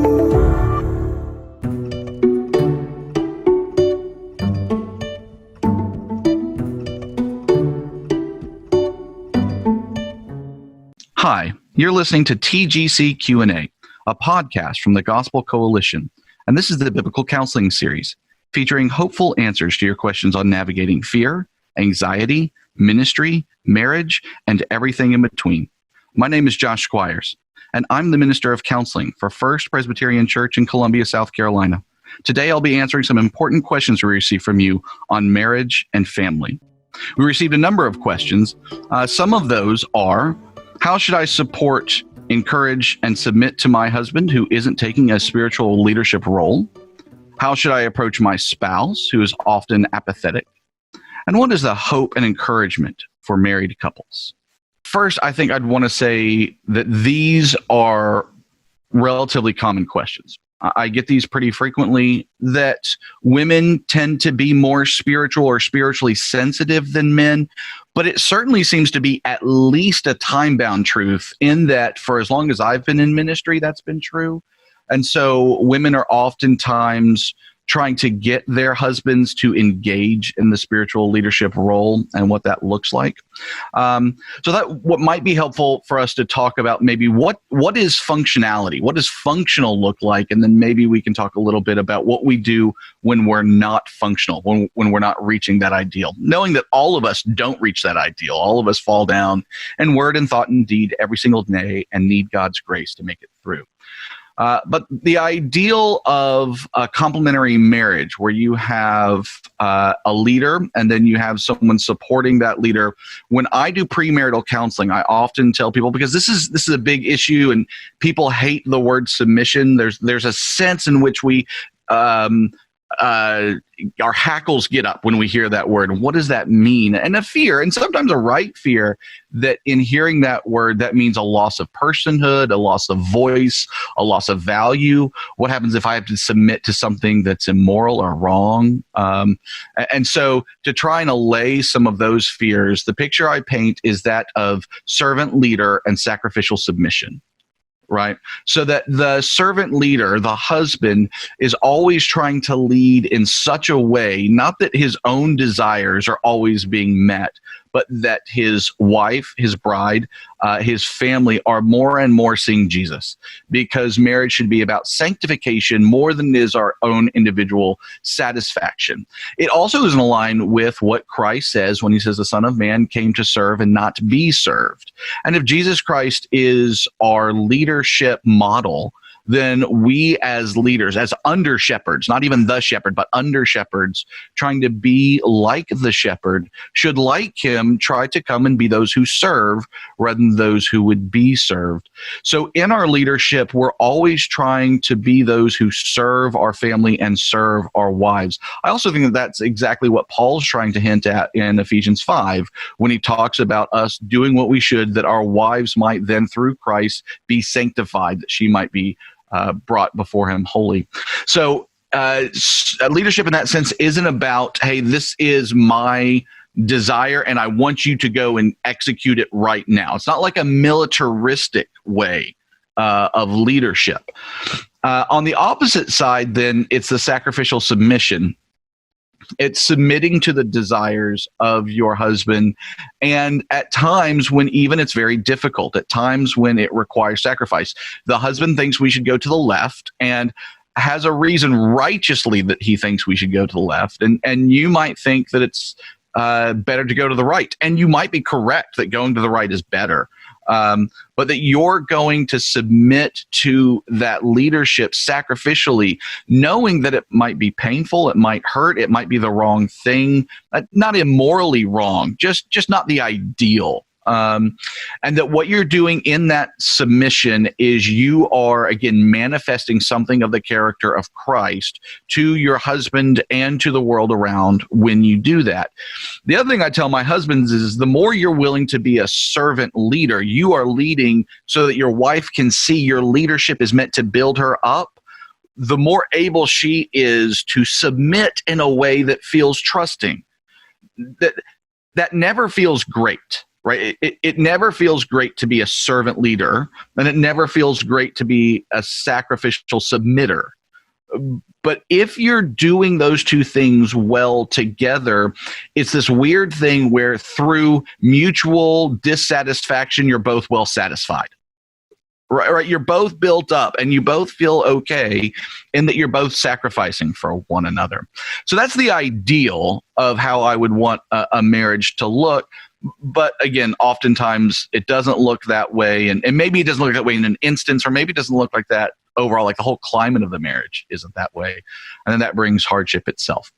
Hi, you're listening to TGC Q&A, a podcast from the Gospel Coalition, and this is the Biblical Counseling Series, featuring hopeful answers to your questions on navigating fear, anxiety, ministry, marriage, and everything in between. My name is Josh Squires, and I'm the Minister of Counseling for First Presbyterian Church in Columbia, South Carolina. Today, I'll be answering some important questions we received from you on marriage and family. We received a number of questions. Some of those are, how should I support, encourage, and submit to my husband who isn't taking a spiritual leadership role? How should I approach my spouse who is often apathetic? And what is the hope and encouragement for married couples? First, I think I'd want to say that these are relatively common questions. I get these pretty frequently, that women tend to be more spiritual or spiritually sensitive than men, but it certainly seems to be at least a time-bound truth in that for as long as I've been in ministry, that's been true. And so women are oftentimes trying to get their husbands to engage in the spiritual leadership role and what that looks like. So that what might be helpful for us to talk about maybe what is functionality? What does functional look like? And then maybe we can talk a little bit about what we do when we're not functional, when we're not reaching that ideal, knowing that all of us don't reach that ideal. All of us fall down in word and thought and deed every single day and need God's grace to make it through. But the ideal of a complementary marriage where you have a leader and then you have someone supporting that leader. When I do premarital counseling, I often tell people, because this is a big issue and people hate the word submission. There's a sense in which we our hackles get up when we hear that word. And what does that mean? And a fear, and sometimes a right fear, that in hearing that word, that means a loss of personhood, a loss of voice, a loss of value. What happens if I have to submit to something that's immoral or wrong? And so to try and allay some of those fears, the picture I paint is that of servant leader and sacrificial submission. Right? So that the servant leader, the husband, is always trying to lead in such a way, not that his own desires are always being met, but that his wife, his bride, his family are more and more seeing Jesus, because marriage should be about sanctification more than it is our own individual satisfaction. It also is in line with what Christ says when he says the Son of Man came to serve and not be served. And if Jesus Christ is our leadership model, then we as leaders, as under shepherds, not even the shepherd, but under shepherds, trying to be like the shepherd, should, like him, try to come and be those who serve rather than those who would be served. So in our leadership, we're always trying to be those who serve our family and serve our wives. I also think that that's exactly what Paul's trying to hint at in Ephesians 5 when he talks about us doing what we should, that our wives might then through Christ be sanctified, that she might be brought before him holy. So leadership in that sense isn't about, hey, this is my desire and I want you to go and execute it right now. It's not like a militaristic way of leadership. On the opposite side, then, it's the sacrificial submission. It's submitting to the desires of your husband, and at times when even it's very difficult, at times when it requires sacrifice. The husband thinks we should go to the left and has a reason righteously that he thinks we should go to the left, and you might think that it's better to go to the right, and you might be correct that going to the right is better. But that you're going to submit to that leadership sacrificially, knowing that it might be painful, it might hurt, it might be the wrong thing, not immorally wrong, just not the ideal. And that what you're doing in that submission is you are, again, manifesting something of the character of Christ to your husband and to the world around when you do that. The other thing I tell my husbands is the more you're willing to be a servant leader, you are leading so that your wife can see your leadership is meant to build her up, the more able she is to submit in a way that feels trusting. That never feels great. right? It never feels great to be a servant leader, and it never feels great to be a sacrificial submitter. But if you're doing those two things well together, it's this weird thing where through mutual dissatisfaction, you're both well satisfied. Right, you're both built up and you both feel okay in that you're both sacrificing for one another. So that's the ideal of how I would want a marriage to look. But again, oftentimes it doesn't look that way. And maybe it doesn't look that way in an instance, or maybe it doesn't look like that overall, like the whole climate of the marriage isn't that way. And then that brings hardship itself.